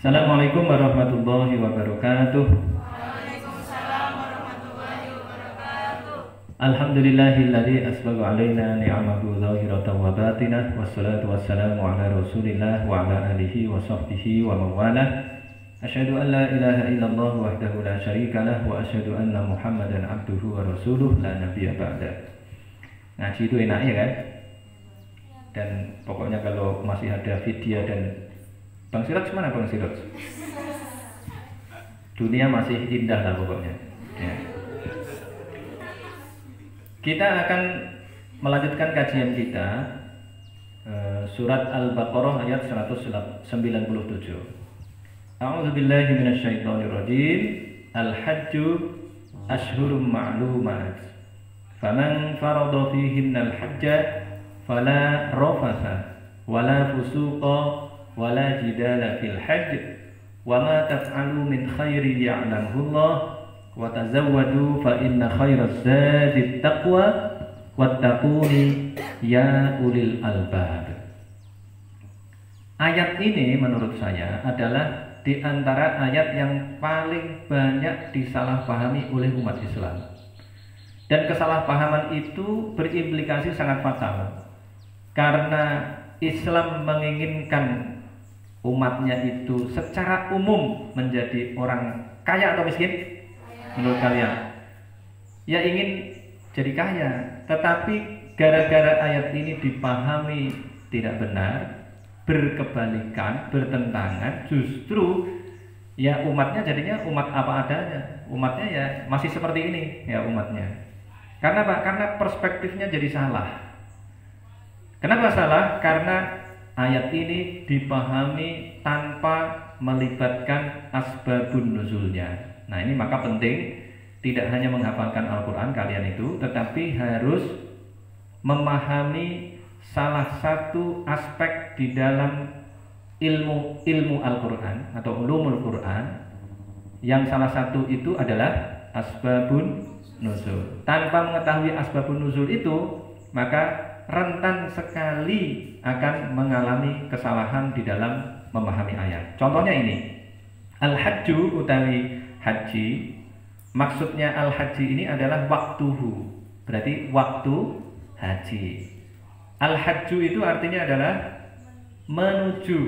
Assalamualaikum warahmatullahi wabarakatuh. Waalaikumsalam warahmatullahi wabarakatuh. Alhamdulillahilladzi asbagha alaina ni'amahu zahiratan wa batinah, wassalatu wassalamu ala Rasulillah wa ala alihi wa sahbihi wa mawalah. Asyhadu an la ilaha illallah wahdahu la syarikalah wa asyhadu anna Muhammadan abduhu wa rasuluh la nabiyya ba'da. Ngaji itu enak ya kan? Dan pokoknya kalau masih ada video dan Bang Siraj mana Bang Siraj? Dunia masih indah lah pokoknya ya. Kita akan melanjutkan kajian kita surat Al-Baqarah ayat 197. A'udzubillahi minasyaitonirrajim. Al-hajju ashhurum ma'lumat. Faman farada fihinnal hajja fala rafatha wala fusuqa wala jidala fil hajj wa ma taf'alu min khairin ya'lamhu Allah wa tazawwadu fa inna khairaz zadi taqwa wattaquni ya ulil albab. Ayat ini menurut saya adalah di antara ayat yang paling banyak disalahpahami oleh umat Islam. Dan kesalahpahaman itu berimplikasi sangat fatal. Karena Islam menginginkan umatnya itu secara umum menjadi orang kaya atau miskin? Menurut kalian? Ya ingin jadi kaya, tetapi gara-gara ayat ini dipahami tidak benar, berkebalikan, bertentangan, justru ya umatnya jadinya umat apa adanya. Umatnya ya masih seperti ini ya umatnya. Karena apa? Karena perspektifnya jadi salah. Kenapa salah? Karena ayat ini dipahami tanpa melibatkan asbabun nuzulnya. Nah ini maka penting tidak hanya menghafalkan Al-Quran kalian itu, tetapi harus memahami salah satu aspek di dalam ilmu Al-Quran atau ulumul Quran, yang salah satu itu adalah asbabun nuzul. Tanpa mengetahui asbabun nuzul itu, maka rentan sekali akan mengalami kesalahan di dalam memahami ayat. Contohnya ini, al-hajju utawi haji, maksudnya al-haji ini adalah waktuhu, berarti waktu haji. Al-hajju itu artinya adalah menuju.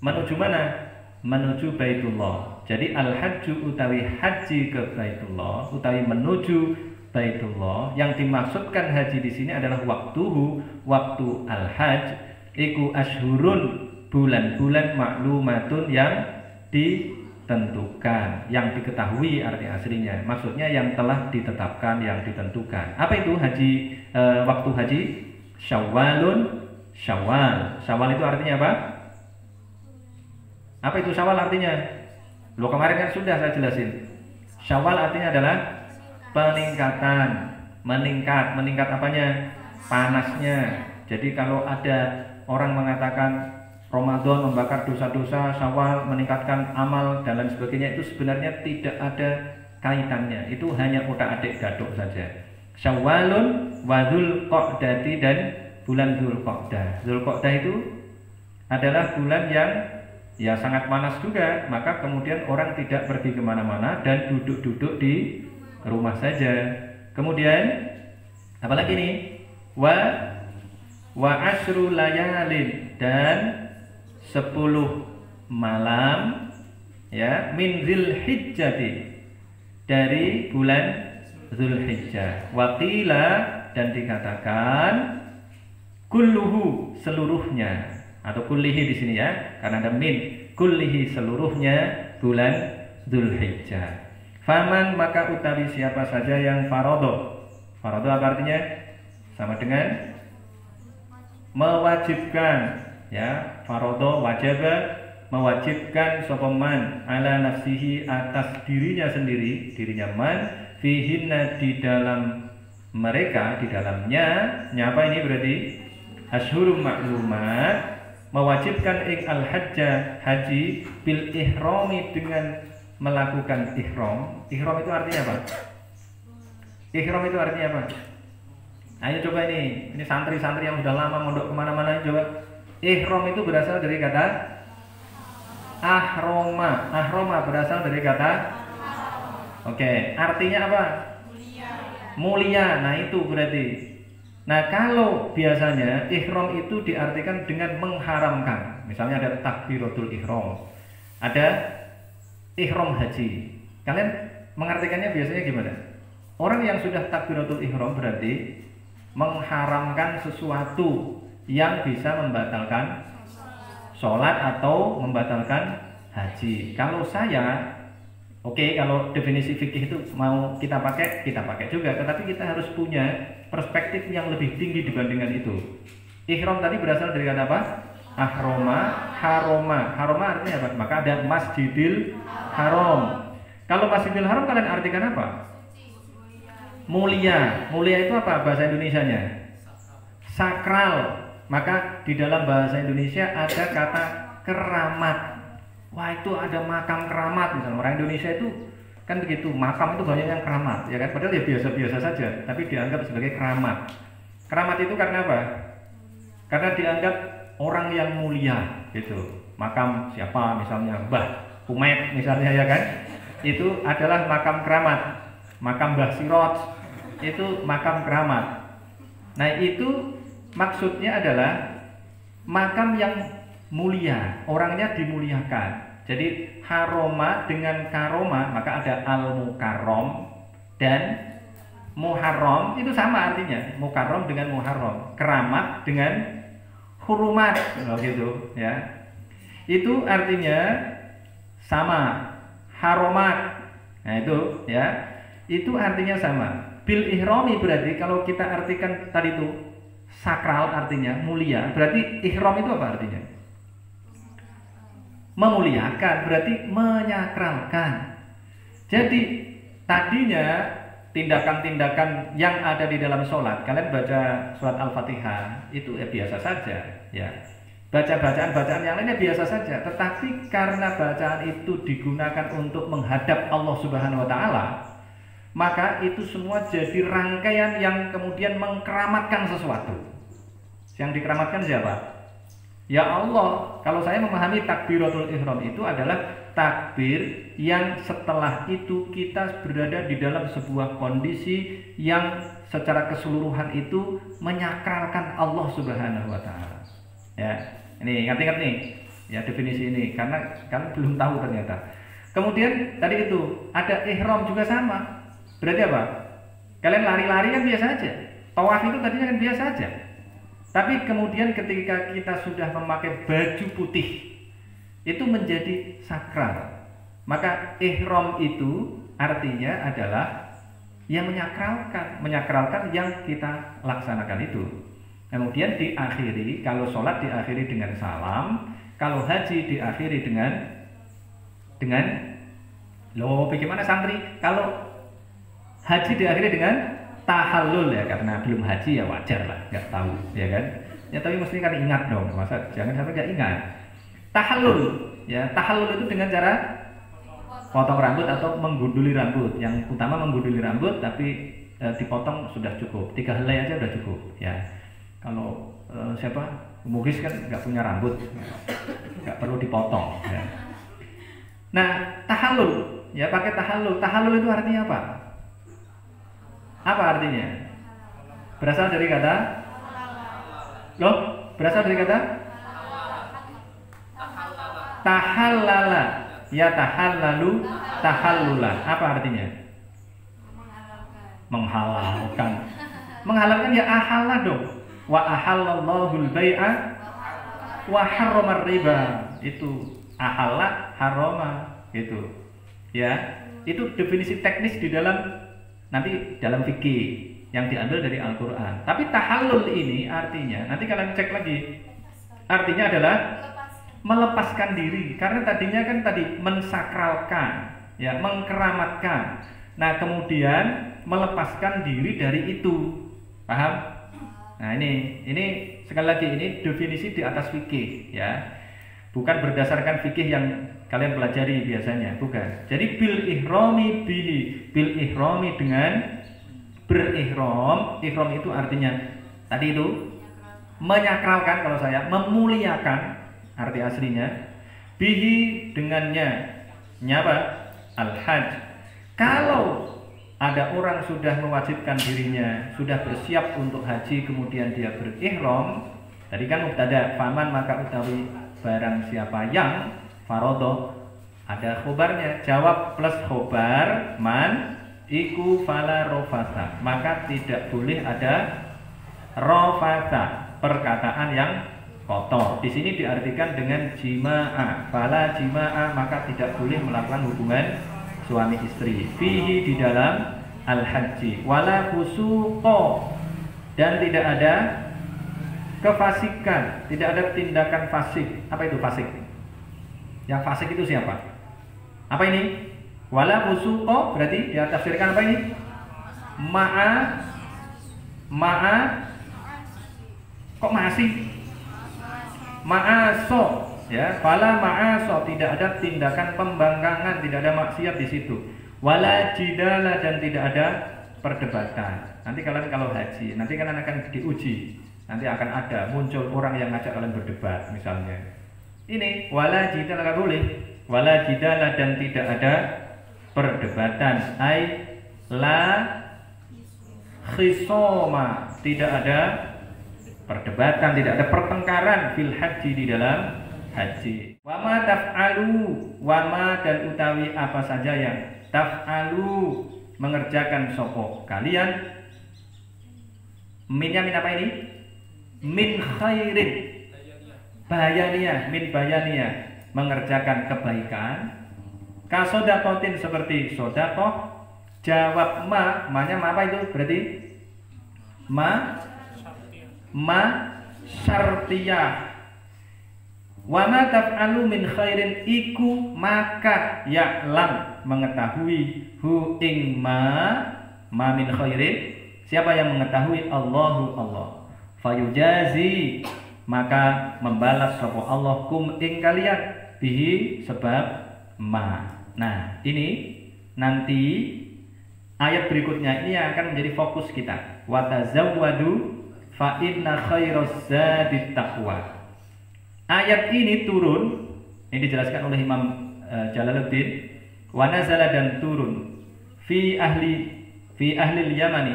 Menuju mana? Menuju Baitullah. Jadi al-hajju utawi haji ke Baitullah, utawi menuju Baitullah. Yang dimaksudkan haji di sini adalah waktuhu, waktu al-hajj iku ashurun, bulan-bulan maklumatun yang ditentukan, yang diketahui arti aslinya. Maksudnya yang telah ditetapkan, yang ditentukan. Apa itu haji? Waktu haji Syawalun, Syawal. Syawal itu artinya apa? Apa itu Syawal artinya? Loh kemarin kan sudah saya jelasin. Syawal artinya adalah peningkatan, meningkat apanya? Panasnya. Jadi kalau ada orang mengatakan Ramadan membakar dosa-dosa, Syawal meningkatkan amal dan lain sebagainya, itu sebenarnya tidak ada kaitannya. Itu hanya otak-adik gadok saja. Syawalun wa Dzulqa'dati, dan bulan Dzulqa'dah. Dzulqa'dah itu adalah bulan yang ya sangat panas juga, maka kemudian orang tidak pergi kemana-mana dan duduk-duduk di rumah saja. Kemudian apalagi nih? Wa asyru layalin, dan 10 malam ya min Dzulhijjati, dari bulan Dzulhijjah. Wa qila, dan dikatakan kulluhu, seluruhnya, atau kullihi di sini ya, karena ada min, kullihi, seluruhnya bulan Dzulhijjah. Faman, maka utawi siapa saja yang farodo. Farodo apa artinya? Sama dengan mewajibkan ya. Farodo wajibah, mewajibkan sopaman ala nafsihi, atas dirinya sendiri, dirinya man, fihinna, di dalam mereka, di dalamnya. Nyapa ini berarti ashhurum maklumat, mewajibkan al-hajjah, haji, bil ihrami, dengan melakukan ihram. Ihram itu artinya apa? Ihram itu artinya apa? Ayo coba ini santri-santri yang sudah lama mondok kemana-mana, coba. Ihram itu berasal dari kata ahroma. Ahroma berasal dari kata oke, artinya apa? Mulia. Nah, itu berarti. Nah, kalau biasanya ihram itu diartikan dengan mengharamkan. Misalnya ada takbiratul ihram. Ada ihram haji. Kalian mengartikannya biasanya gimana? Orang yang sudah takbiratul ihram berarti mengharamkan sesuatu yang bisa membatalkan sholat atau membatalkan haji. Kalau saya oke, kalau definisi fikih itu mau kita pakai juga, tetapi kita harus punya perspektif yang lebih tinggi dibandingkan itu. Ihram tadi berasal dari kata apa? Ahroma, haroma. Haroma artinya apa? Maka ada Masjidil Haram. Kalau Masjidil Haram kalian artikan apa? Mulia. Mulia itu apa bahasa Indonesianya? Sakral. Maka di dalam bahasa Indonesia ada kata keramat. Wah, itu ada makam keramat misalnya. Orang Indonesia itu kan begitu, makam itu banyak yang keramat, ya kan? Padahal ya biasa-biasa saja, tapi dianggap sebagai keramat. Keramat itu karena apa? Karena dianggap orang yang mulia, gitu. Makam siapa misalnya, Mbah Kumet misalnya, ya kan? Itu adalah makam keramat. Makam Mbah Sirot itu makam keramat. Nah, itu maksudnya adalah makam yang mulia, orangnya dimuliakan. Jadi haroma dengan karoma, maka ada al-mukarrom dan muharram, itu sama artinya. Mukarrom dengan muharram, keramat dengan hurumat, gitu ya. Itu artinya sama. Haromat. Nah, itu ya. Itu artinya sama. Bil ihrami berarti kalau kita artikan tadi itu sakral artinya mulia, berarti ihram itu apa artinya? Memuliakan, berarti menyakralkan. Jadi tadinya tindakan-tindakan yang ada di dalam sholat, kalian baca surat Al-Fatihah itu ya biasa saja, ya. Baca bacaan-bacaan yang lainnya biasa saja. Tetapi karena bacaan itu digunakan untuk menghadap Allah Subhanahu Wa Taala, maka itu semua jadi rangkaian yang kemudian mengkeramatkan sesuatu. Yang dikeramatkan siapa? Ya Allah. Kalau saya memahami takbiratul ihram itu adalah takbir yang setelah itu kita berada di dalam sebuah kondisi yang secara keseluruhan itu menyakralkan Allah Subhanahu Wa Taala. Ya, ini ingat-ingat nih, ya definisi ini karena kalian belum tahu ternyata. Kemudian tadi itu ada ihram juga sama. Berarti apa? Kalian lari-lari kan biasa aja. Tawaf itu tadinya kan biasa aja. Tapi kemudian ketika kita sudah memakai baju putih, itu menjadi sakral. Maka ihram itu artinya adalah yang menyakralkan yang kita laksanakan itu. Kemudian diakhiri, kalau sholat diakhiri dengan salam, kalau haji diakhiri dengan loh, bagaimana santri? Kalau haji diakhiri dengan tahallul, ya, karena belum haji ya wajar lah, nggak tahu, ya kan? Ya tapi mesti kan ingat dong, masa jangan sampai nggak ingat. Tahallul, ya tahallul itu dengan cara potong rambut atau menggunduli rambut. Yang utama menggunduli rambut, tapi dipotong sudah cukup. 3 helai aja sudah cukup, ya. Kalau siapa mugis kan nggak punya rambut, nggak perlu dipotong. Ya. Nah tahallul, ya pakai tahallul. Tahallul itu artinya apa? Apa artinya? Berasal dari kata? Loh, berasal dari kata? Tahallala. Ya tahallalu, tahallula. Apa artinya? Menghalalkan. Menghalalkan ya ahalla dong. Wa ahallallahu al-bai'a wa harramar riba. Itu ahalla, harrama, gitu. Ya, itu definisi teknis di dalam nanti dalam fikih yang diambil dari Al-Quran. Tapi tahallul ini artinya, nanti kalian cek lagi, artinya adalah melepaskan diri. Karena tadinya kan tadi mensakralkan, ya, mengkeramatkan. Nah kemudian melepaskan diri dari itu, paham? Nah ini sekali lagi ini definisi di atas fikih, ya, bukan berdasarkan fikih yang kalian pelajari biasanya, bukan. Jadi bil ihrami bihi, bil ihrami dengan berihram. Ihram itu artinya tadi itu menyakralkan, kalau saya memuliakan arti aslinya. bihi dengannya nyapa al-hajj. Kalau ada orang sudah mewajibkan dirinya, sudah bersiap untuk haji, kemudian dia berihram, tadi kan mubtada, faman maka utawi barang siapa yang farodo, ada khobarnya, jawab plus khobar, man iku fala rofasa, maka tidak boleh ada rofasa, perkataan yang kotor. Di sini diartikan dengan jima'a, fala jima'a, maka tidak boleh melakukan hubungan suami istri. Fihi di dalam al-haji, wala fusuqo, dan tidak ada kefasikan, tidak ada tindakan fasik. Apa itu fasik? Yang fasik itu siapa? Apa ini? Wala fusuqo berarti dia tafsirkan apa ini? Ma'a kok masih? Ma'aso, ya, fala ma'aso, tidak ada tindakan pembangkangan, tidak ada maksiat di situ. Wala jidala, dan tidak ada perdebatan. Nanti kalian kalau haji, nanti kalian akan diuji. Nanti akan ada muncul orang yang ngajak kalian berdebat misalnya. Ini wala jidala nggak boleh. Wala jidala, dan tidak ada perdebatan. Ai la khisoma, tidak ada perdebatan, tidak ada pertengkaran fil haji, di dalam haji. Wama taf'alu, wama dan utawi apa saja yang taf'alu mengerjakan sopo kalian, minnya min apa ini? Min khairin, bayaniyah, min bayaniyah, mengerjakan kebaikan, kasodakotin seperti sodakoh, jawab ma-nya ma apa itu? Berarti ma syartiyah. Wa ma taf'alu min khairin iku maka ya'lam, mengetahui hu ing ma min khairin, siapa yang mengetahui? Allahu Allah. Fayujazi, maka membalas sapa Allah kum ing kalian bihi sebab ma. Nah, ini nanti ayat berikutnya ini akan menjadi fokus kita. Wa tazawwadu fa inna khairaz zadit taqwa. Ayat ini turun, ini dijelaskan oleh Imam Jalaluddin, wa nazala, dan turun fi ahli Yamani,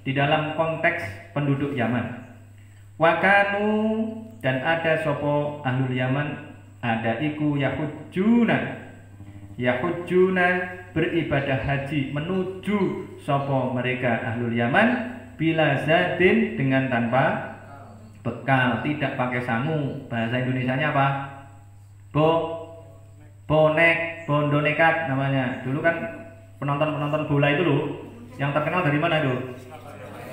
di dalam konteks penduduk Yaman. Wa kanu, dan ada sopo ahlul Yaman, ada iku yahujjuna beribadah haji, menuju sopo mereka ahlul Yaman bila zadin, dengan tanpa bekal, tidak pakai sangu. Bahasa Indonesianya apa? Bonek, bondo nekat namanya. Dulu kan penonton bola itu loh, yang terkenal dari mana itu?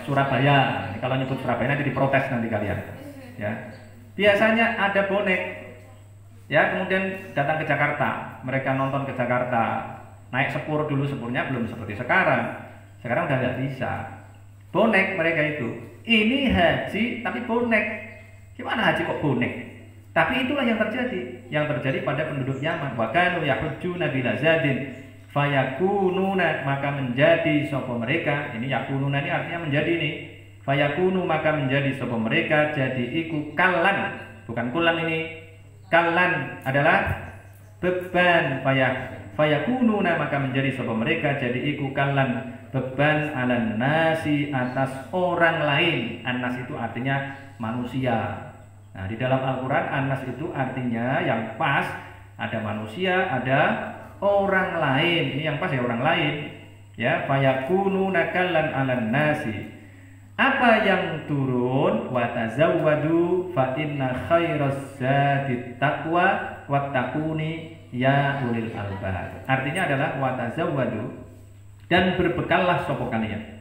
Surabaya. Kalau nyebut Surabaya nanti diprotes nanti kalian. Ya. Biasanya ada bonek. Ya, kemudian datang ke Jakarta. Mereka nonton ke Jakarta. Naik sepur dulu, sepurnya belum seperti sekarang. Sekarang udah nggak bisa. Bonek mereka itu. Ini haji tapi bonek. Gimana haji kok bonek? Tapi itulah yang terjadi. Yang terjadi pada penduduk Yaman. Wa kanu yahujjuna bila zadin fayakununa, maka menjadi sapa mereka. Ini yakununa ini artinya menjadi nih. Fayakunu, maka menjadi sapa mereka, jadi iku kallan, bukan kulan ini. Kallan adalah beban, fayakununa, maka menjadi sapa mereka, jadi iku kallan, beban alan nasi, atas orang lain. Anas itu artinya manusia. Nah, di dalam Al-Quran anas itu artinya yang pas, ada manusia, ada orang lain. Ini yang pas ya, orang lain. Ya, fayakununa kallan alan nasi. Apa yang turun? Wa tazawwadu fa inna khairaz zadit taqwa wattaquni ya ulil albab. Artinya adalah wa tazawwadu, dan berbekallah sapa kalian.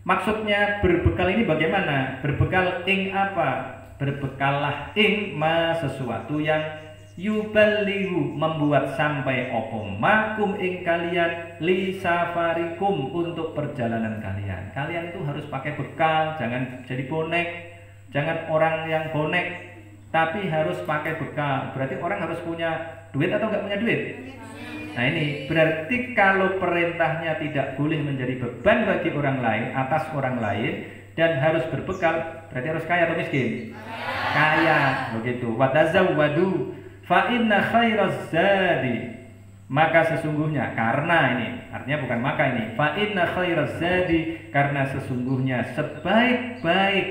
Maksudnya berbekal ini bagaimana? Berbekal ing apa? Berbekallah ing ma, sesuatu yang yuballighu, membuat sampai opo makum ing kalian li safarikum, untuk perjalanan kalian. Kalian itu harus pakai bekal, jangan jadi bonek, jangan orang yang bonek, tapi harus pakai bekal. Berarti orang harus punya duit atau nggak punya duit? Nah, ini berarti kalau perintahnya tidak boleh menjadi beban bagi orang lain, atas orang lain, dan harus berbekal, berarti harus kaya atau miskin? Kaya, begitu. Wa tazawwadu fa inna khairaz zadi, maka sesungguhnya, karena ini artinya bukan maka ini, fa inna khairaz zadi, karena sesungguhnya sebaik-baik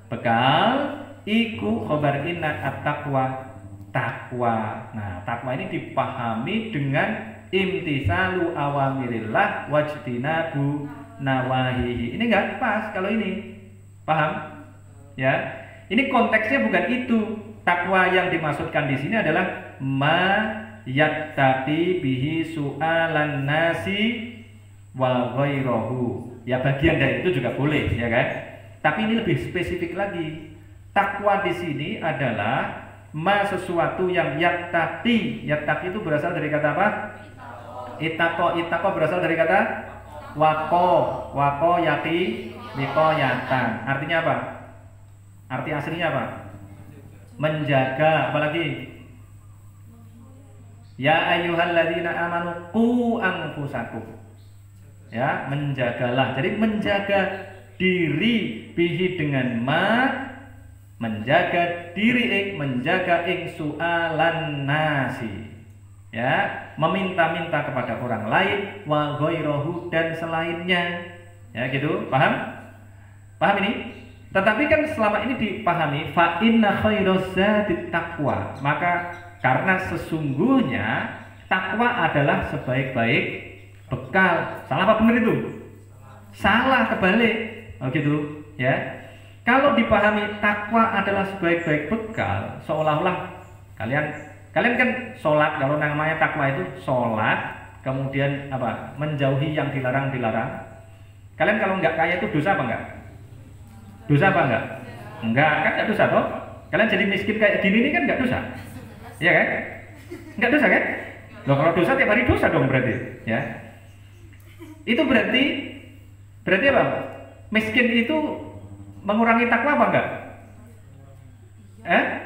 bekal iku khobar inna at-taqwa, takwa. Nah, takwa ini dipahami dengan imtisalu awamirillah wajtinabu nawahihi. Ini enggak pas kalau ini. Paham? Ya. Ini konteksnya bukan itu. Takwa yang dimaksudkan di sini adalah ma yattaqi bihi su'alan nasi wa ghairahu. Ya, bagian dari itu juga boleh, ya kan? Tapi ini lebih spesifik lagi. Takwa di sini adalah ma sesuatu yang yattaqi. Yattaqi itu berasal dari kata apa? Ittaqo. Ittaqo berasal dari kata waqo. Waqo yaqi wiqayatan. Artinya apa? Arti aslinya apa? Menjaga. Apalagi? Ya ayyuhalladzina amanu qu anfusakum. Ya, menjagalah. Jadi menjaga diri bihi dengan ma, menjaga diri menjaga su'alan nasi, ya, meminta-minta kepada orang lain, wa ghairahu, dan selainnya, ya gitu, paham ini? Tetapi kan selama ini dipahami fa inna khairaz zadi taqwa, maka karena sesungguhnya takwa adalah sebaik-baik bekal. Salah apa benar itu? Salah, kebalik. Oh gitu, ya. Kalau dipahami takwa adalah sebaik-baik bekal, seolah-olah kalian kan sholat, kalau namanya takwa itu sholat, kemudian apa? Menjauhi yang dilarang-dilarang. Kalian kalau nggak kaya itu dosa apa enggak? Dosa apa enggak? Enggak, kan nggak dosa toh? Kalian jadi miskin kayak gini ini kan nggak dosa, iya kan? Nggak dosa kan? Loh, kalau dosa tiap hari dosa dong berarti, ya? Itu berarti apa? Miskin itu mengurangi takwa apa enggak?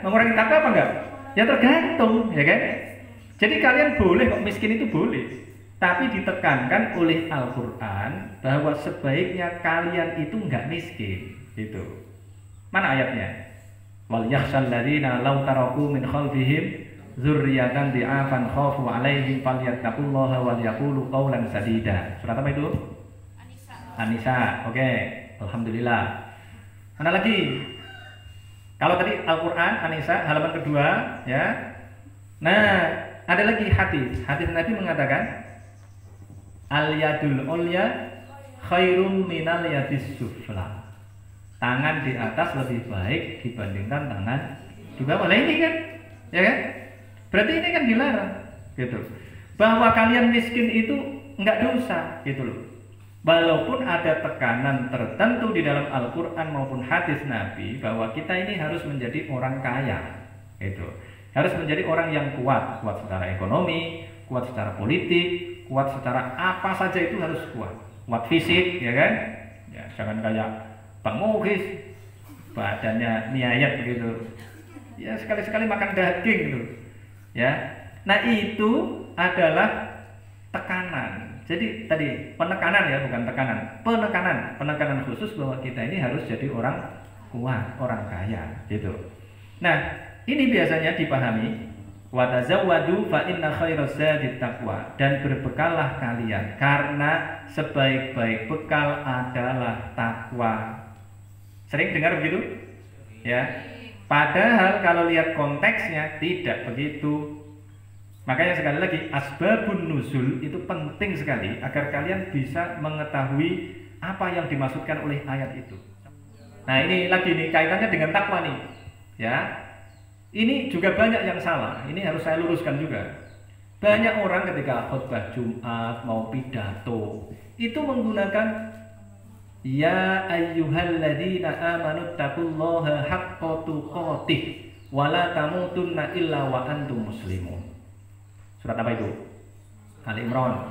Mengurangi takwa apa enggak? Ya tergantung, ya kan? Jadi kalian boleh kok miskin itu boleh, tapi ditekankan oleh Al-Quran bahwa sebaiknya kalian itu enggak miskin, gitu. Mana ayatnya? Wal yakhshal ladzina law taraku min khalfihim dzurriyyatan di'afan khafu 'alaihim falyattaqullaha wal yaqulu qawlan sadida. Surat apa itu? An-Nisa. Oke, alhamdulillah. Mana lagi? Kalau tadi Al-Quran, An-Nisa, halaman kedua, ya. Nah, ada lagi hadis. Hadis Nabi mengatakan, al-yadul ulya khairum minal yadis sufla. Tangan di atas lebih baik dibandingkan tangan di bawah. Nah ini kan, ya kan? Berarti ini kan dilarang, gitu. Bahwa kalian miskin itu enggak dosa, gitu loh. Walaupun ada tekanan tertentu di dalam Al-Quran maupun hadis Nabi bahwa kita ini harus menjadi orang kaya, gitu. Harus menjadi orang yang kuat secara ekonomi, kuat secara politik, kuat secara apa saja itu harus kuat. Kuat fisik, ya kan? Ya, jangan kayak Bang Mugis, badannya niayat begitu. Ya sekali-sekali makan daging gitu. Ya. Nah, itu adalah tekanan. Jadi tadi penekanan, ya, bukan tekanan. Penekanan khusus bahwa kita ini harus jadi orang kuat, orang kaya, gitu. Nah, ini biasanya dipahami wa tazawwadu fa inna khairaz zadi taqwa, dan berbekallah kalian karena sebaik-baik bekal adalah takwa. Sering dengar begitu? Ya. Padahal kalau lihat konteksnya tidak begitu. Makanya sekali lagi asbabun nuzul itu penting sekali agar kalian bisa mengetahui apa yang dimaksudkan oleh ayat itu. Nah, ini lagi nih kaitannya dengan takwa nih. Ya. Ini juga banyak yang salah. Ini harus saya luruskan juga. Banyak orang ketika khutbah Jumat mau pidato itu menggunakan ya ayyuhalladzina amanu taqullaha haqqa tuqatih wa la tamutunna illa wa antum muslimun. Surat apa itu? Ali Imran.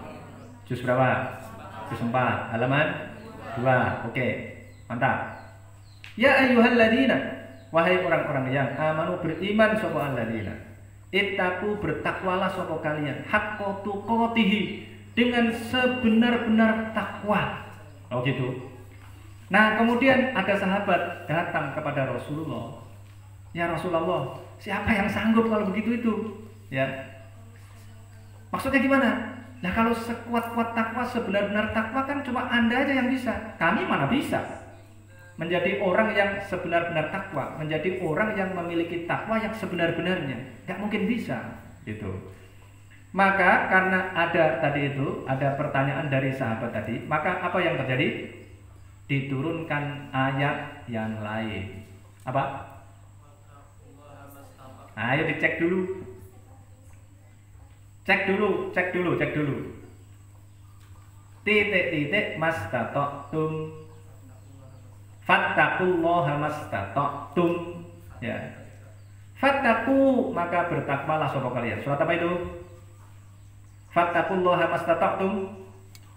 Juz berapa? Juz 4, halaman 2. Oke, mantap. Ya ayyuhalladzina, wahai orang-orang yang amanu beriman sapa alladzina. Ittaqu, bertakwalah sapa kalian, haqqa tuqatih, dengan sebenar-benar takwa. Oh gitu. Nah, kemudian ada sahabat datang kepada Rasulullah. Ya Rasulullah, siapa yang sanggup kalau begitu itu? Ya. Maksudnya gimana? Nah kalau sekuat-kuat takwa, sebenar-benar takwa kan cuma Anda aja yang bisa. Kami mana bisa menjadi orang yang sebenar-benar takwa, menjadi orang yang memiliki takwa yang sebenar-benarnya. Gak mungkin bisa, gitu. Maka karena ada tadi itu, ada pertanyaan dari sahabat tadi, maka apa yang terjadi? Diturunkan ayat yang lain. Apa? Ayo dicek dulu. Cek dulu. Titik mastata'tum. Fattaqullaha mastata'tum. Ya. Fattaqu, maka bertakwalah sapa kalian. Surat apa itu? Fattaqullaha mastata'tum.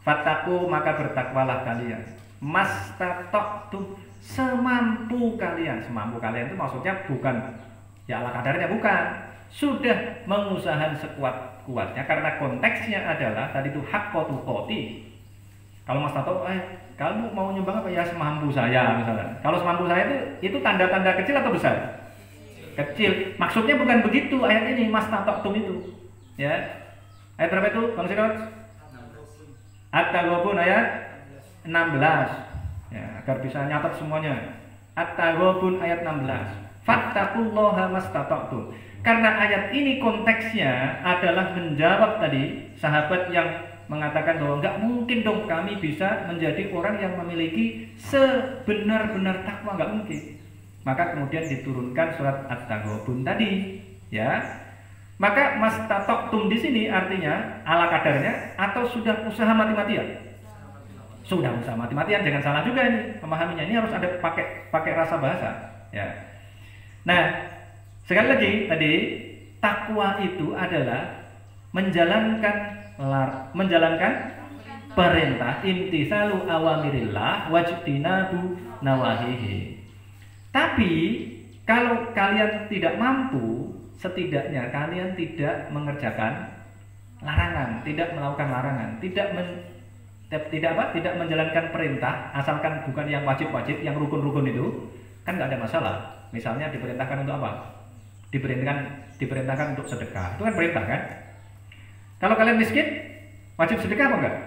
Fattaqu, maka bertakwalah kalian. Mastata'tum, semampu kalian. Semampu kalian itu maksudnya bukan ya ala kadarnya, bukan. Sudah mengusahakan sekuat-kuatnya, karena konteksnya adalah tadi itu haqqa tuqati. Kalau Mas Tato, kamu mau nyumbang apa? Ya semampu saya misalnya. Kalau semampu saya itu tanda-tanda kecil atau besar? Kecil. Maksudnya bukan begitu ayat ini, Mas Tato itu. Ya. Ayat berapa itu, Bang Sirot? At-Taghabun ayat 16. Ya, agar bisa nyatat semuanya. At-Taghabun ayat 16. Fattaqullaha mastata'tum. Karena ayat ini konteksnya adalah menjawab tadi sahabat yang mengatakan bahwa nggak mungkin dong kami bisa menjadi orang yang memiliki sebenar-benar takwa, nggak mungkin. Maka kemudian diturunkan surat At-Taghabun tadi, ya. Maka mastata'tum di sini artinya ala kadarnya atau sudah usaha mati-matian. Sudah usaha mati-matian, jangan salah juga ini memahaminya. Ini harus ada pakai rasa bahasa, ya. Nah, sekali lagi tadi takwa itu adalah menjalankan perintah, imtitsalu awamirillah wajtinabu nawahihi. Tapi kalau kalian tidak mampu, setidaknya kalian tidak mengerjakan larangan, tidak melakukan larangan, tidak menjalankan perintah, asalkan bukan yang wajib-wajib, yang rukun-rukun itu kan nggak ada masalah. Misalnya diperintahkan untuk apa? Diperintahkan untuk sedekah. Itu kan perintah kan? Kalau kalian miskin, wajib sedekah apa enggak?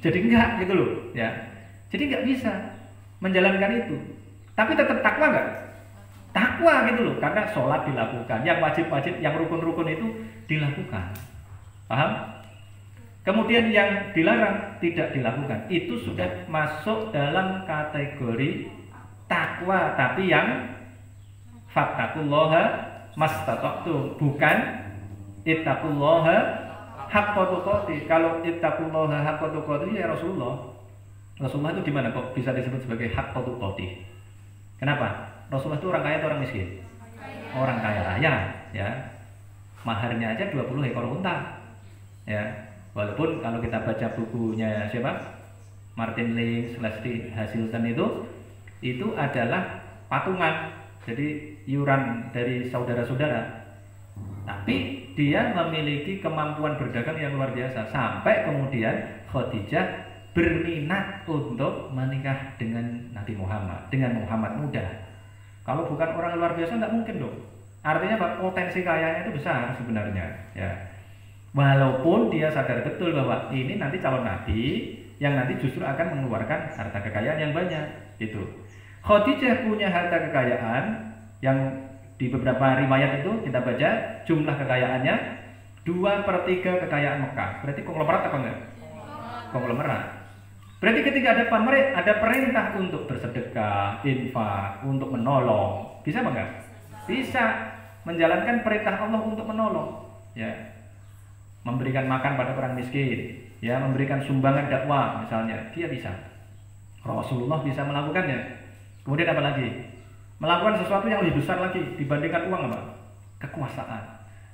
Jadi enggak gitu loh, ya. Jadi enggak bisa menjalankan itu. Tapi tetap takwa enggak? Takwa gitu loh, karena sholat dilakukan, yang wajib-wajib, yang rukun-rukun itu dilakukan. Paham? Kemudian yang dilarang tidak dilakukan. Itu sudah masuk dalam kategori takwa, tapi yang fattaqullaha mastata'tum, bukan ittaqullaha haqqa tuqatih. Kalau ittaqullaha haqqa tuqatih ya Rasulullah itu di mana kok bisa disebut sebagai haqqa tuqatih? Kenapa? Rasulullah itu orang kaya atau orang miskin? Orang kaya raya, ya. Maharnya aja 20 ekor unta. Ya. Walaupun kalau kita baca bukunya siapa? Martin Lings, Leslie Hasilton itu adalah patungan. Jadi iuran dari saudara-saudara. Tapi dia memiliki kemampuan berdagang yang luar biasa. Sampai kemudian Khadijah berminat untuk menikah dengan Nabi Muhammad, dengan Muhammad muda. Kalau bukan orang luar biasa nggak mungkin dong. Artinya potensi kayanya itu besar sebenarnya. Ya. Walaupun dia sadar betul bahwa ini nanti calon Nabi yang nanti justru akan mengeluarkan harta kekayaan yang banyak. Gitu. Khadijah punya harta kekayaan yang di beberapa riwayat itu kita baca jumlah kekayaannya 2/3 kekayaan Mekah. Berarti konglomerat apa enggak? Konglomerat. Berarti ketika ada perintah untuk bersedekah, infak, untuk menolong, bisa apa enggak? Bisa menjalankan perintah Allah untuk menolong, ya. Memberikan makan pada orang miskin, ya, memberikan sumbangan dakwah misalnya, dia bisa. Rasulullah bisa melakukannya. Kemudian apa lagi? Melakukan sesuatu yang lebih besar lagi dibandingkan uang apa? Kekuasaan.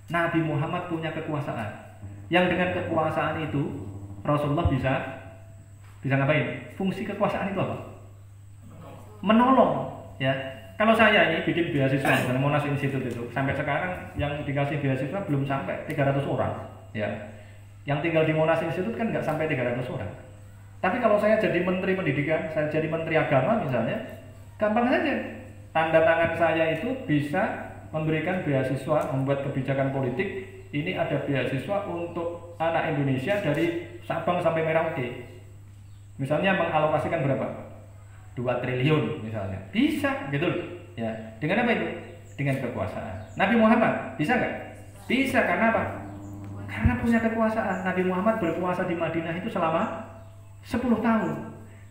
Nabi Muhammad punya kekuasaan. Yang dengan kekuasaan itu Rasulullah bisa ngapain? Fungsi kekuasaan itu apa? Menolong, ya. Kalau saya ini bikin beasiswa dengan Monas Institute itu, sampai sekarang yang dikasih beasiswa belum sampai 300 orang, ya. Yang tinggal di Monas Institute kan nggak sampai 300 orang. Tapi kalau saya jadi menteri pendidikan, saya jadi menteri agama misalnya, gampang saja. Tanda tangan saya itu bisa memberikan beasiswa, membuat kebijakan politik. Ini ada beasiswa untuk anak Indonesia dari Sabang sampai Merauke. Misalnya mengalokasikan berapa? 2 triliun misalnya. Bisa gitu loh. Ya. Dengan apa itu? Dengan kekuasaan. Nabi Muhammad bisa nggak? Bisa, karena apa? Karena punya kekuasaan. Nabi Muhammad berpuasa di Madinah itu selama 10 tahun.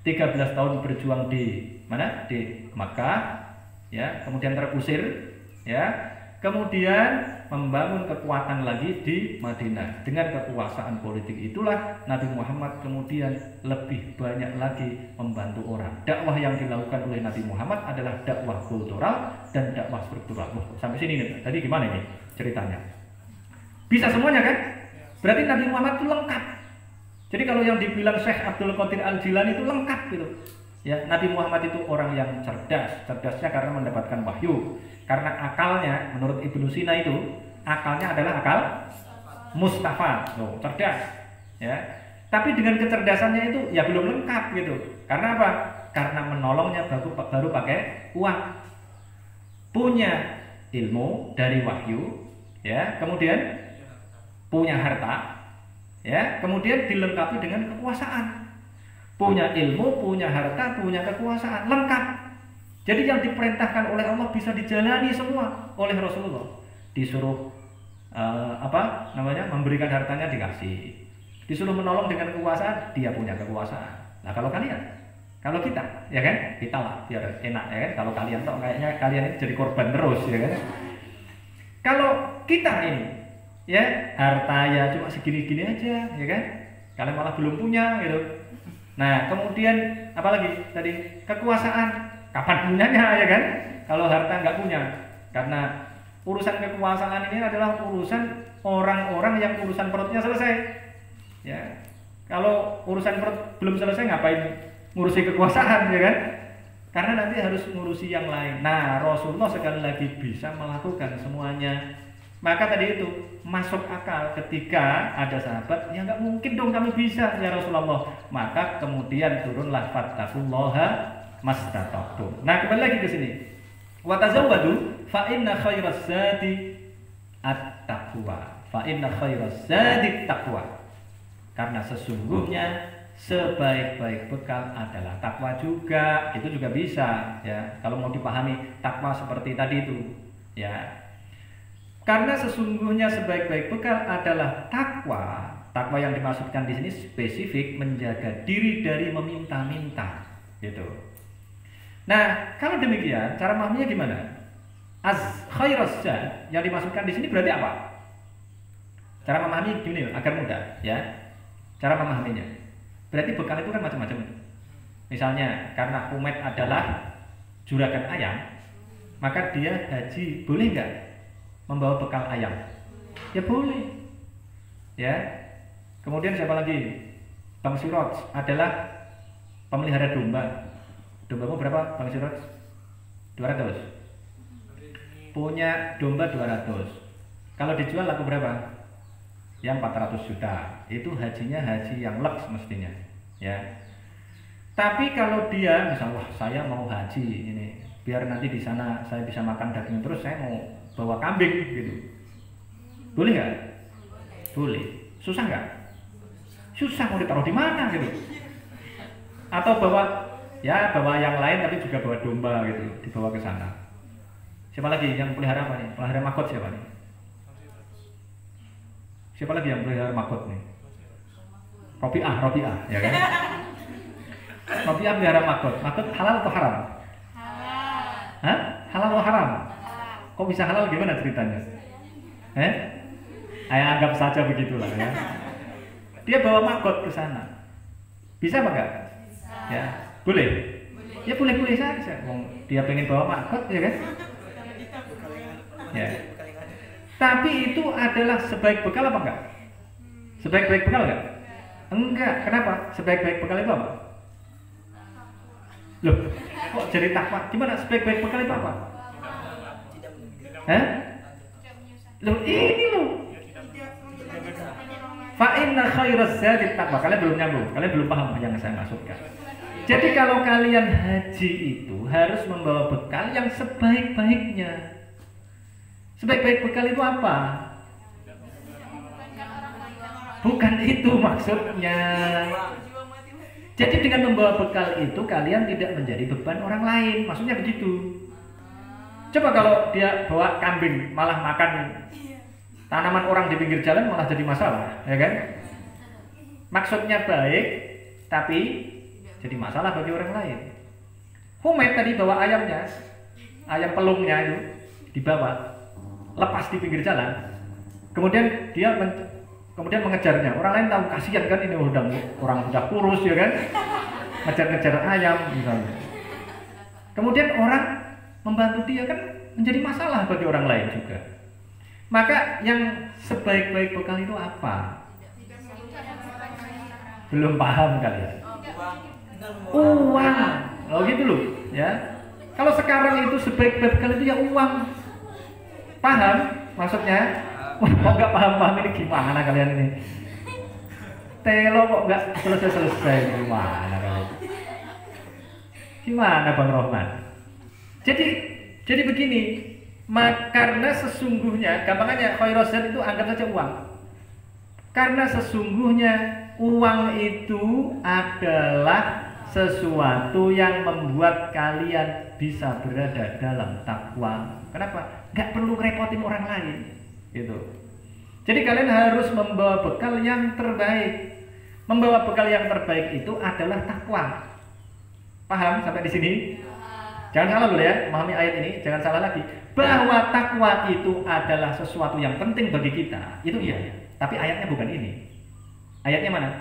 13 tahun berjuang di mana? Di Makkah, ya, kemudian terusir, ya. Kemudian membangun kekuatan lagi di Madinah. Dengan kekuasaan politik itulah Nabi Muhammad kemudian lebih banyak lagi membantu orang. Dakwah yang dilakukan oleh Nabi Muhammad adalah dakwah kultural dan dakwah struktural. Sampai sini nih, tadi gimana ini ceritanya? Bisa semuanya kan? Berarti Nabi Muhammad itu lengkap. Jadi kalau yang dibilang Syekh Abdul Qadir Al-Jilani itu lengkap gitu. Ya, Nabi Muhammad itu orang yang cerdas. Cerdasnya karena mendapatkan wahyu. Karena akalnya, menurut Ibnu Sina itu, akalnya adalah akal Mustafa. Loh, cerdas. Ya. Tapi dengan kecerdasannya itu ya belum lengkap gitu. Karena apa? Karena menolongnya baru pakai uang. Punya ilmu dari wahyu, ya, kemudian punya harta, ya, kemudian dilengkapi dengan kekuasaan. Punya ilmu, punya harta, punya kekuasaan, lengkap. Jadi yang diperintahkan oleh Allah bisa dijalani semua oleh Rasulullah. Disuruh memberikan hartanya dikasih. Disuruh menolong dengan kekuasaan, dia punya kekuasaan. Nah kalau kalian, kalau kita, ya kan, kita lah biar enak, ya kan. Kalau kalian toh kayaknya kalian ini jadi korban terus, ya kan. Kalau kita ini, ya, harta ya cuma segini-gini aja, ya kan. Kalian malah belum punya gitu. Nah, kemudian apalagi tadi kekuasaan, kapan punyanya, ya kan? Kalau harta nggak punya, karena urusan kekuasaan ini adalah urusan orang-orang yang urusan perutnya selesai. Ya, kalau urusan perut belum selesai ngapain ngurusi kekuasaan, ya kan? Karena nanti harus ngurusi yang lain. Nah, Rasulullah sekali lagi bisa melakukan semuanya. Maka tadi itu masuk akal ketika ada sahabat, ya nggak mungkin dong kami bisa ya Rasulullah. Maka kemudian turunlah fattaqullaha mastata'tum. Nah, kembali lagi ke sini. Wa tazawwadu fa inna khairaz zadi at-taqwa. Fa inna khairaz zadi at-taqwa. Karena sesungguhnya sebaik-baik bekal adalah takwa juga. Itu juga bisa, ya. Kalau mau dipahami takwa seperti tadi itu, ya. Karena sesungguhnya sebaik-baik bekal adalah takwa. Takwa yang dimaksudkan di sini spesifik menjaga diri dari meminta-minta, gitu. Nah, kalau demikian, cara memahaminya gimana? Khairaz zad yang dimaksudkan di sini berarti apa? Cara memahami gini agar mudah, ya. Cara memahaminya. Berarti bekal itu kan macam-macam. Misalnya, karena umat adalah juragan ayam, maka dia haji boleh nggak membawa bekal ayam? Ya boleh. Ya. Kemudian siapa lagi? Bang Siroj adalah pemelihara domba. Dombamu berapa, Bang Siroj? 200. Punya domba 200. Kalau dijual laku berapa? Yang 400 juta. Itu hajinya haji yang leks mestinya, ya. Tapi kalau dia misalnya, wah saya mau haji ini, biar nanti di sana saya bisa makan daging terus, saya mau bawa kambing gitu. Boleh nggak? Boleh. Susah nggak? Susah, mau ditaruh di mana gitu. Atau bawa yang lain tapi juga bawa domba gitu, dibawa ke sana. Siapa lagi yang pelihara apa nih? Pelihara makot siapa nih? Siapa lagi yang pelihara makot nih? Robiah, ya kan? Robiah pelihara makot. Makot halal atau haram? Halal. Hah? Halal atau haram? Kok bisa halal, gimana ceritanya? Anggap saja begitulah, ya. Dia bawa makot ke sana. Bisa apa enggak? Bisa. Ya, boleh. Ya boleh-boleh saja. Dia pengen bawa makot, ya kan? Ya. Tapi itu adalah sebaik bekal apa enggak? Sebaik-baik bekal enggak? Enggak. Kenapa? Sebaik-baik bekal itu apa? Loh, kok jadi takwa? Gimana sebaik-baik bekal itu apa? Loh, ini loh. Fa inna khairaz zadi taqwa. Kalian belum nyambung, kalian belum paham yang saya maksudkan. Jadi kalau kalian haji itu harus membawa bekal yang sebaik-baiknya. Sebaik-baik bekal itu apa? Bukan itu maksudnya. Jadi dengan membawa bekal itu kalian tidak menjadi beban orang lain. Maksudnya begitu. Coba kalau dia bawa kambing malah makan tanaman orang di pinggir jalan malah jadi masalah, ya kan? Maksudnya baik, tapi jadi masalah bagi orang lain. Humaid tadi bawa ayamnya, ayam pelungnya itu dibawa, lepas di pinggir jalan. Kemudian dia kemudian mengejarnya. Orang lain tahu kasihan kan ini orang sudah kurus ya kan, ngejar-ngejar ayam misalnya. Kemudian orang membantu dia kan menjadi masalah bagi orang lain juga. Maka yang sebaik-baik bekal itu apa? Belum paham kalian? Uang. Oh gitu loh, ya. Kalau sekarang itu sebaik-baik bekal itu ya uang. Paham maksudnya? Wah, kok nggak paham-paham ini gimana kalian ini? Telo kok nggak selesai-selesai, gimana kalian? Gimana Bang Rohman? Jadi begini, karena sesungguhnya, gampangannya khairazat itu anggap saja uang. Karena sesungguhnya uang itu adalah sesuatu yang membuat kalian bisa berada dalam takwa. Kenapa? Nggak perlu repotin orang lain. Gitu. Jadi kalian harus membawa bekal yang terbaik. Membawa bekal yang terbaik itu adalah takwa. Paham sampai di sini? Jangan salah dulu ya, memahami ayat ini, jangan salah lagi. Bahwa takwa itu adalah sesuatu yang penting bagi kita. Itu iya, tapi ayatnya bukan ini. Ayatnya mana?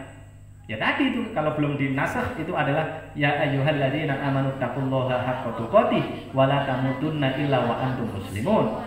Ya tadi itu, kalau belum dinasakh itu adalah ya ayyuhalladzina amanu taqullaha haqqa tuqatih wa la tamutunna illa wa antum muslimun.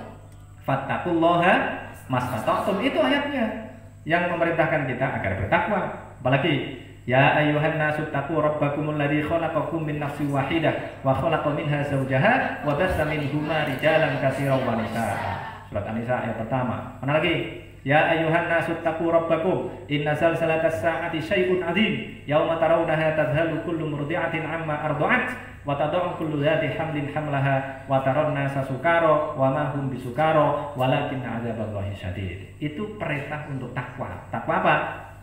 Fattaqullaha mastata'tum, itu ayatnya yang memerintahkan kita agar bertakwa. Apalagi ya ayyuhan nasu taqu rabbakumul ladzi khalaqakum min nafsin wahidah wa khalaqa minha zawjaha wa bassa minhuma rijalan katsiran wa nisaa. Surat An-Nisa ayat pertama. Mana lagi? Ya ayyuhan nasu taqu rabbakum inna zalzalatas sa'ati syai'un 'adzim yauma tarawunaha tadhhalu kullu murdi'atin 'amma arda'at wa tad'u kullu dhati hamlin hamlaha wa taran nasa sukara wa ma hum bisukara walakin 'adzaballahi syadid. Itu perintah untuk takwa. Takwa apa?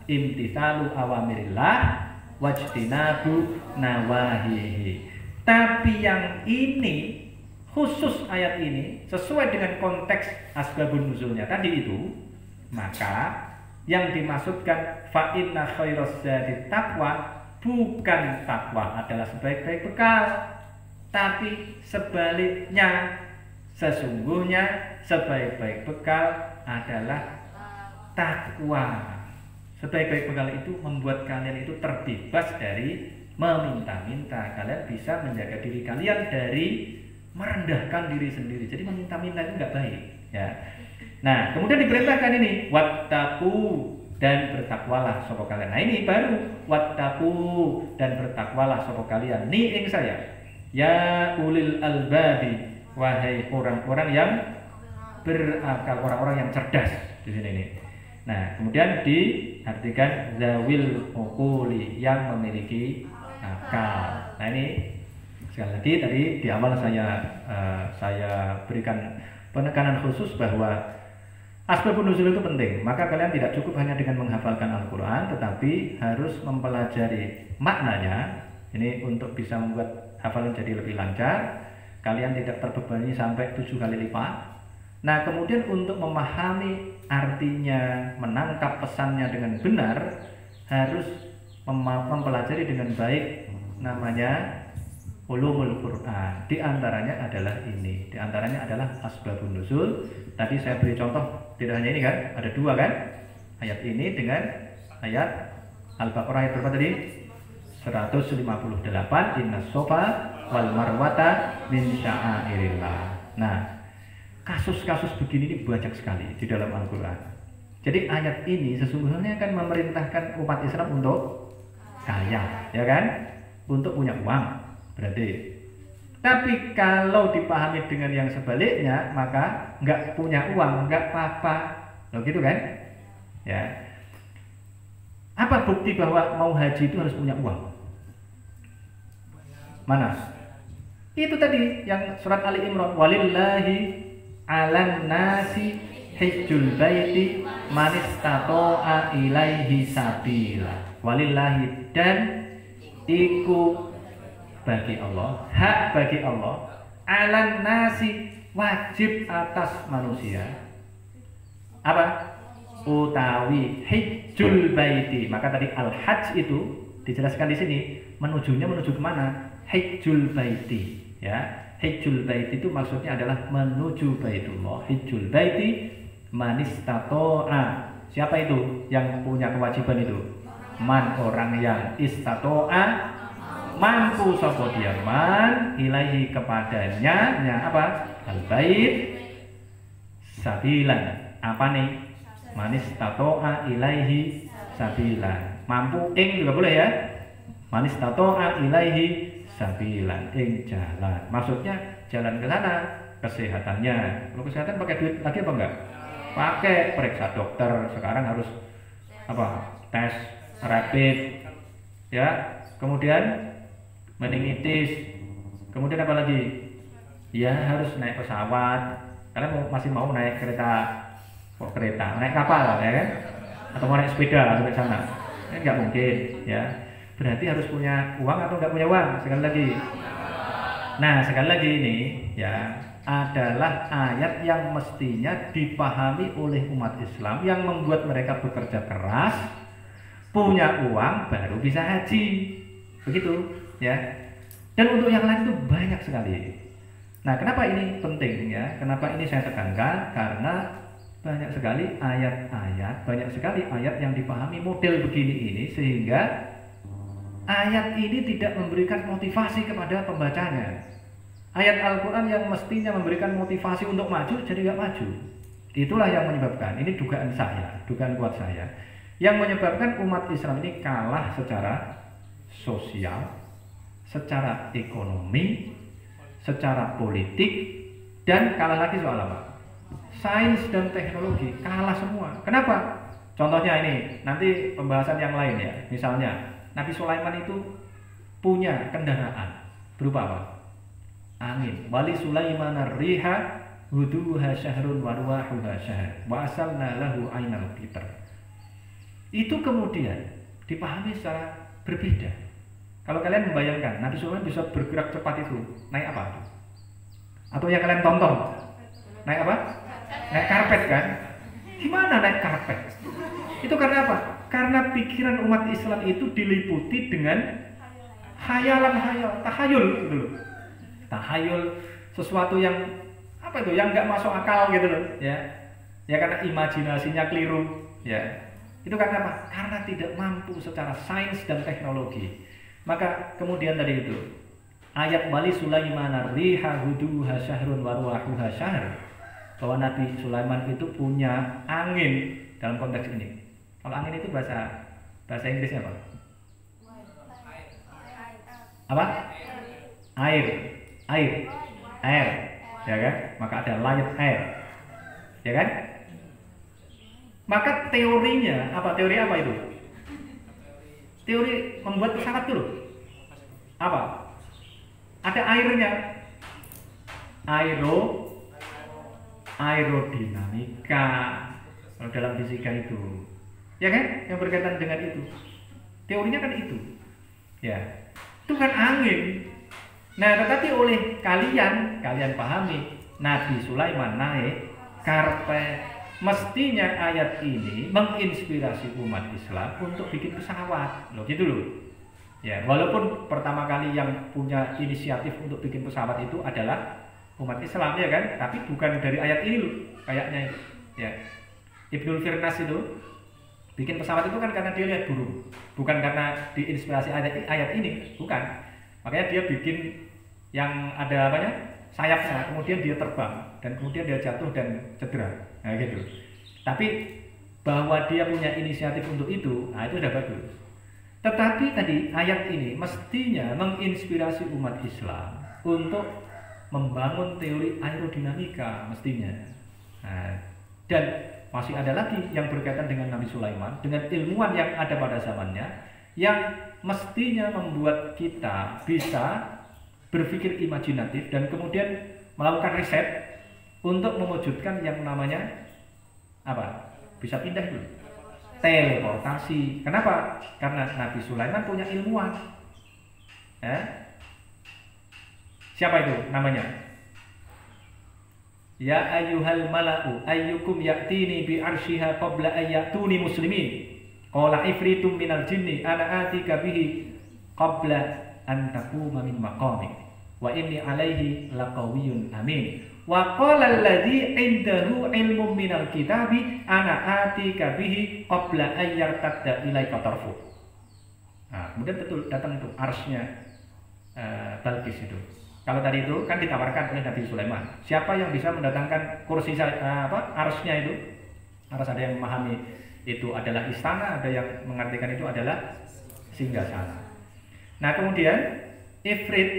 Imtithalu awamirillah wajtinabu nawahihi. Tapi yang ini khusus ayat ini sesuai dengan konteks asbabun nuzulnya tadi itu, maka yang dimaksudkan fa inna khairaz zadi taqwa bukan takwa adalah sebaik-baik bekal, tapi sebaliknya, sesungguhnya sebaik-baik bekal adalah takwa. Sebaik-baik bekal itu membuat kalian itu terbebas dari meminta-minta. Kalian bisa menjaga diri kalian dari merendahkan diri sendiri. Jadi meminta-minta itu nggak baik, ya. Nah, kemudian diperintahkan ini wattaqu, dan bertakwalah sapa kalian. Nah, ini baru wattaqu dan bertakwalah sapa kalian. Ni ing saya ya ulil albabi, wahai orang-orang yang berakal, orang-orang yang cerdas di sini nih. Nah, kemudian diartikan zawil uquli, yang memiliki akal. Nah, ini sekali lagi tadi di awal saya berikan penekanan khusus bahwa asbabun nuzul itu penting. Maka kalian tidak cukup hanya dengan menghafalkan Al-Quran, tetapi harus mempelajari maknanya. Ini untuk bisa membuat hafalan jadi lebih lancar. Kalian tidak terbebani sampai 7 kali lipat. Nah, kemudian untuk memahami artinya, menangkap pesannya dengan benar, harus mempelajari dengan baik, namanya ulumul Quran. Di antaranya adalah ini, di antaranya adalah asbabun nuzul. Tadi saya beri contoh, tidak hanya ini kan, ada 2 kan, ayat ini dengan ayat Al-Baqarah ayat berapa tadi? 158, innas sofa wal marwata min sya'airillah. Nah, kasus-kasus begini ini banyak sekali di dalam Al-Quran. Jadi ayat ini sesungguhnya akan memerintahkan umat Islam untuk kaya, ya kan? Untuk punya uang, berarti. Tapi kalau dipahami dengan yang sebaliknya, maka nggak punya uang, nggak apa-apa. Loh gitu kan? Ya. Apa bukti bahwa mau haji itu harus punya uang? Mana? Itu tadi yang surat Ali Imran, walillahi 'alan nasi hijjul baiti man istata'a ilaihi sabila. Walillahi, dan iku bagi Allah, hak bagi Allah, 'alan nasi, wajib atas manusia, apa? Utawi hijjul baiti. Maka tadi al-hajj itu dijelaskan di sini menuju kemana? Hijjul baiti, ya. Hijjul baiti itu maksudnya adalah menuju Baitullah. Hijjul baiti manistato'a. Siapa itu yang punya kewajiban itu? Man, orang yang istato'a, mampu sapa dia man ilaihi kepadanya, apa? Al-bait sabilan. Apa nih? Manis tato'a ilaihi sabilan. Mampu ing juga boleh ya. Manis tato'a ilaihi sabilan, ing jalan. Maksudnya jalan ke sana, kesehatannya. Kalau kesehatan pakai duit lagi apa enggak? Pakai, periksa dokter. Sekarang harus apa? Tes rapid, ya. Kemudian meningitis. Kemudian apa lagi? Ya harus naik pesawat. Kalian masih mau naik kereta? Naik kapal, ya kan? Atau mau naik sepeda sampai sana? Kan nggak mungkin, ya. Berarti harus punya uang atau nggak punya uang? Sekali lagi. Nah, sekali lagi ini, ya, adalah ayat yang mestinya dipahami oleh umat Islam yang membuat mereka bekerja keras, punya uang baru bisa haji, begitu, ya. Dan untuk yang lain itu banyak sekali. Nah, kenapa ini penting, ya? Kenapa ini saya tekankan? Karena banyak sekali ayat yang dipahami model begini ini, sehingga ayat ini tidak memberikan motivasi kepada pembacanya. Ayat Al-Quran yang mestinya memberikan motivasi untuk maju, jadi nggak maju. Itulah yang menyebabkan, ini dugaan kuat saya, yang menyebabkan umat Islam ini kalah secara sosial, secara ekonomi, secara politik, dan kalah lagi soal apa? Sains dan teknologi, kalah semua. Kenapa? Contohnya ini, nanti pembahasan yang lain ya. Misalnya, Nabi Sulaiman itu punya kendaraan berupa apa? Angin. Wali Sulaiman ar-riha huduha syahrun wa ruwahuha syahr wa asalna lahu ainal qitr. Itu kemudian dipahami secara berbeda. Kalau kalian membayangkan Nabi Sulaiman bisa bergerak cepat itu, naik apa? Atau yang kalian tonton, naik apa? Naik karpet kan? Gimana naik karpet? Itu karena apa? Karena pikiran umat Islam itu diliputi dengan tahayul gitu loh. Tahayul sesuatu yang apa itu? Yang nggak masuk akal gitu loh, ya. Ya karena imajinasinya keliru, ya. Itu karena apa? Karena tidak mampu secara sains dan teknologi. Maka kemudian tadi itu ayat wali Sulaiman ar-riha huduha syahrun wa ruwahuha syahr, bahwa Nabi Sulaiman itu punya angin dalam konteks ini. Kalau angin itu bahasa Inggrisnya apa? Apa? Air, ya kan? Maka ada light air, ya kan? Maka teorinya apa? Teori apa itu? Teori membuat pesawat dulu. Apa? Ada airnya. Aerodinamika. Kalau dalam fisika itu, ya kan? Yang berkaitan dengan itu. Teorinya kan itu. Ya. Itu kan angin. Nah, tetapi oleh kalian pahami Nabi Sulaiman naik karpet. Mestinya ayat ini menginspirasi umat Islam untuk bikin pesawat. Loh gitu loh. Ya, walaupun pertama kali yang punya inisiatif untuk bikin pesawat itu adalah umat Islam, ya kan? Tapi bukan dari ayat ini loh, kayaknya itu. Ya. Ibnul Firnas itu bikin pesawat itu kan karena dia lihat burung, bukan karena diinspirasi ayat ini, bukan. Makanya dia bikin yang ada apanya? Sayapnya, kemudian dia terbang dan kemudian dia jatuh dan cedera. Nah, gitu. Tapi bahwa dia punya inisiatif untuk itu, nah itu sudah bagus. Tetapi tadi ayat ini mestinya menginspirasi umat Islam untuk membangun teori aerodinamika mestinya. Nah, dan masih ada lagi yang berkaitan dengan Nabi Sulaiman, dengan ilmuwan yang ada pada zamannya, yang mestinya membuat kita bisa berpikir imajinatif dan kemudian melakukan riset untuk mewujudkan yang namanya apa? Bisa pindah dulu. Teleportasi. Kenapa? Karena Nabi Sulaiman punya ilmuwan. Ya. Siapa itu namanya? Ya ayyuhal mala'u ayyukum ya'tini bi arsyiha qabla ayyatuni muslimin. Qala ifritum minal jinni ana atika bihi qabla an taquma min maqamik wa inni alaihi laqawiyyun amin. Wa qala alladzi indahu ilmun minal kitabi ana atika bihi qabla ayyartadda ilaika tarfu. Nah, kemudian betul datang itu arsy-nya Balqis itu. Kalau tadi itu kan ditawarkan oleh Nabi Sulaiman. Siapa yang bisa mendatangkan kursi arsy-nya itu? Harus ada yang memahami itu adalah istana, ada yang mengartikan itu adalah singgasana. Nah, kemudian Ifrit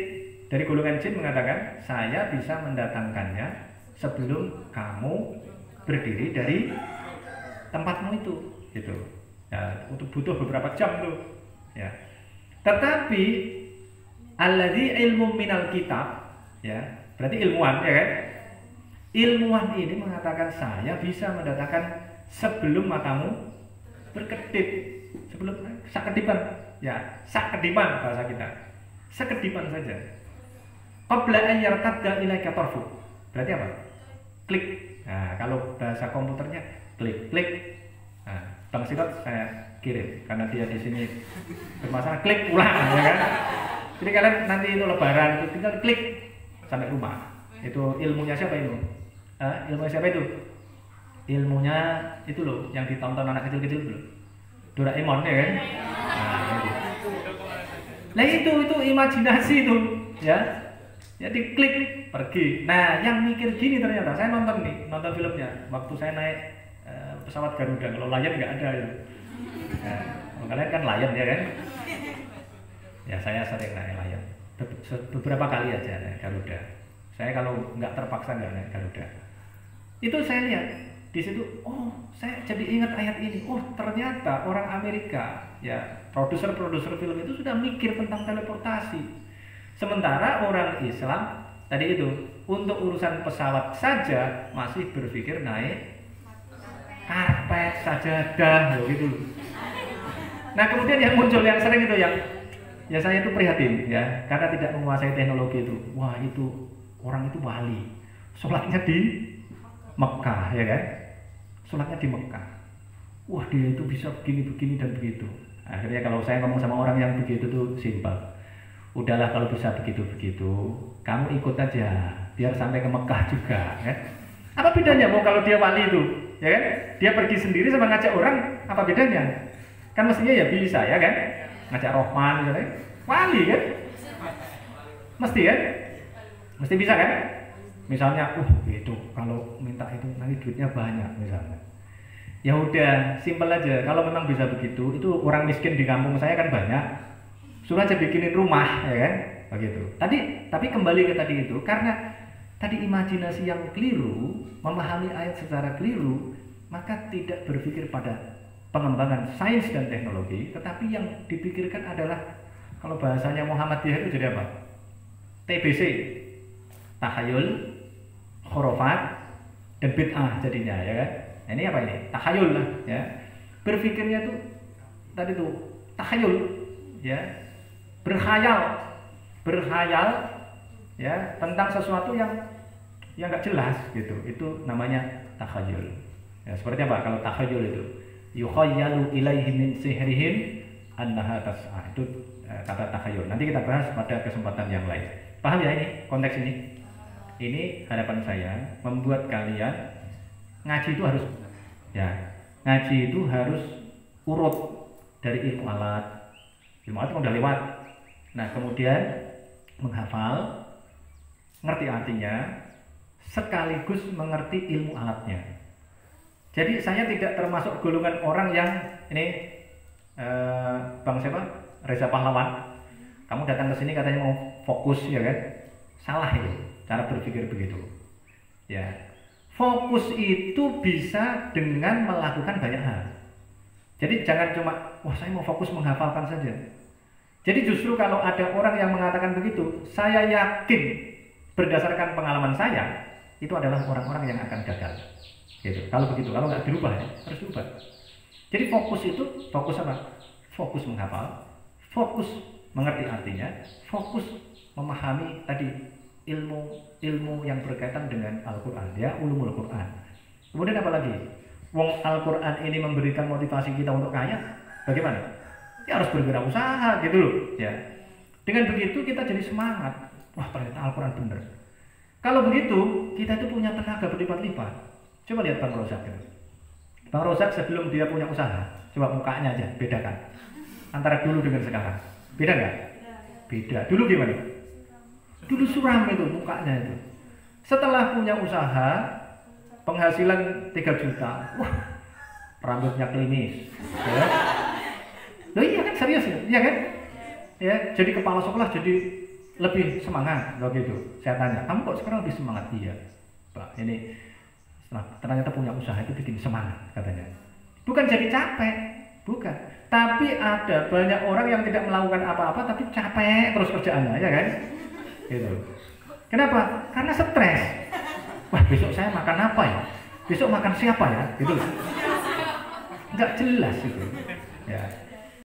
dari golongan jin mengatakan, saya bisa mendatangkannya sebelum kamu berdiri dari tempatmu itu, gitu. Ya, untuk butuh beberapa jam tuh. Ya. Tetapi alladzi ilmu minal kitab, ya, berarti ilmuwan, ya kan? Ilmuwan ini mengatakan saya bisa mendatangkan sebelum matamu berkedip, sebelum sakedipan, ya, sakedipan bahasa kita, sekedipan saja. Qabla an yartadda ilaika tarfu. Berarti apa? Klik. Nah, kalau bahasa komputernya klik, klik. Nah, Bang Sirot saya kirim karena dia di sini bermasalah, klik ulang, ya kan? Jadi kalian nanti itu lebaran tinggal klik sampai rumah. Itu ilmunya siapa itu? Ilmunya siapa itu? Ilmunya itu loh yang ditonton anak kecil-kecil dulu. Doraemon, ya kan? Nah, itu imajinasi itu, ya. Jadi klik pergi. Nah, yang mikir gini ternyata saya nonton filmnya waktu saya naik pesawat Garuda. Kalau Lion nggak ada ya. Nah, kalian kan Lion, ya kan? Ya, saya sering naik Lion. Beberapa kali aja naik Garuda. Saya kalau nggak terpaksa nggak naik Garuda. Itu saya lihat di situ, oh, saya jadi ingat ayat ini. Oh, ternyata orang Amerika, ya, produser film itu sudah mikir tentang teleportasi. Sementara orang Islam tadi itu untuk urusan pesawat saja masih berpikir naik karpet sajadah, gitu. Nah, kemudian yang muncul yang sering itu yang ya saya itu prihatin, ya, karena tidak menguasai teknologi itu. Wah, itu orang itu wali, sholatnya di Mekah, ya kan? Sholatnya di Mekah. Wah, dia itu bisa begini dan begitu. Akhirnya kalau saya ngomong sama orang yang begitu tuh simpel. Udahlah, kalau bisa begitu, kamu ikut aja, biar sampai ke Mekah juga, kan? Apa bedanya mau kalau dia wali itu, ya kan? Dia pergi sendiri sama ngajak orang, apa bedanya? Kan mestinya ya bisa, ya kan? Ngajak Rohman misalnya, wali kan? Mesti kan? Mesti bisa kan? Misalnya, itu kalau minta itu nanti duitnya banyak misalnya. Ya udah, simpel aja. Kalau memang bisa begitu, itu orang miskin di kampung saya kan banyak. Suruh aja bikinin rumah, ya kan? Begitu. Tapi kembali ke tadi itu, karena tadi imajinasi yang keliru, memahami ayat secara keliru, maka tidak berpikir pada pengembangan sains dan teknologi, tetapi yang dipikirkan adalah kalau bahasanya Muhammadiyah itu jadi apa? TBC, tahayul, khurafat, dan bid'ah jadinya, ya kan? Nah, ini apa ini? Tahayul lah, ya. Berpikirnya tuh tadi tuh tahayul, ya. Berkhayal, ya, tentang sesuatu yang nggak jelas gitu. Itu namanya takhayul. Ya, seperti apa kalau takhayul itu? Yukhayyalu ilaihi min sihrihim annaha tas'a. Itu kata takhayul. Nanti kita bahas pada kesempatan yang lain. Paham ya ini konteks ini? Ini harapan saya membuat kalian ngaji itu harus, ya, ngaji itu harus urut dari ilmu alat. Ilmu alat udah lewat. Nah, kemudian menghafal, ngerti artinya, sekaligus mengerti ilmu alatnya. Jadi saya tidak termasuk golongan orang yang ini Bang siapa? Reza Pahlawan. Kamu datang ke sini katanya mau fokus, ya kan? Salah itu cara berpikir begitu. Ya. Fokus itu bisa dengan melakukan banyak hal. Jadi jangan cuma wah saya mau fokus menghafalkan saja. Jadi justru kalau ada orang yang mengatakan begitu, saya yakin berdasarkan pengalaman saya, itu adalah orang-orang yang akan gagal. Gitu. Kalau begitu, kalau nggak dirubah ya, harus dirubah. Jadi fokus itu, fokus apa? Fokus menghafal, fokus mengerti artinya, fokus memahami tadi ilmu yang berkaitan dengan Al-Quran, ya, ulumul Quran. Kemudian apa lagi? Wong Al-Quran ini memberikan motivasi kita untuk kaya, bagaimana? Ya harus berwirausaha gitu loh, ya. Dengan begitu kita jadi semangat. Wah, ternyata Al-Quran benar. Kalau begitu, kita itu punya tenaga berlipat-lipat. Coba lihat Bang Rozak. Bang Rozak sebelum dia punya usaha, coba mukanya aja, bedakan. Antara dulu dengan sekarang. Beda nggak? Beda. Dulu gimana? Dulu suram itu mukanya itu. Setelah punya usaha, penghasilan 3 juta. Wah, rambutnya klimis. Ya. Loh iya kan, serius ya? Iya kan? Ya, jadi kepala sekolah jadi lebih semangat. Loh gitu. Saya tanya, kamu kok sekarang lebih semangat? Iya, Pak. Ini ternyata punya usaha itu bikin semangat katanya. Bukan jadi capek, bukan. Tapi ada banyak orang yang tidak melakukan apa-apa tapi capek terus kerjaannya, ya kan? Gitu. Kenapa? Karena stres. Wah, besok saya makan apa ya? Besok makan siapa ya? Gitu. Enggak jelas gitu. Ya.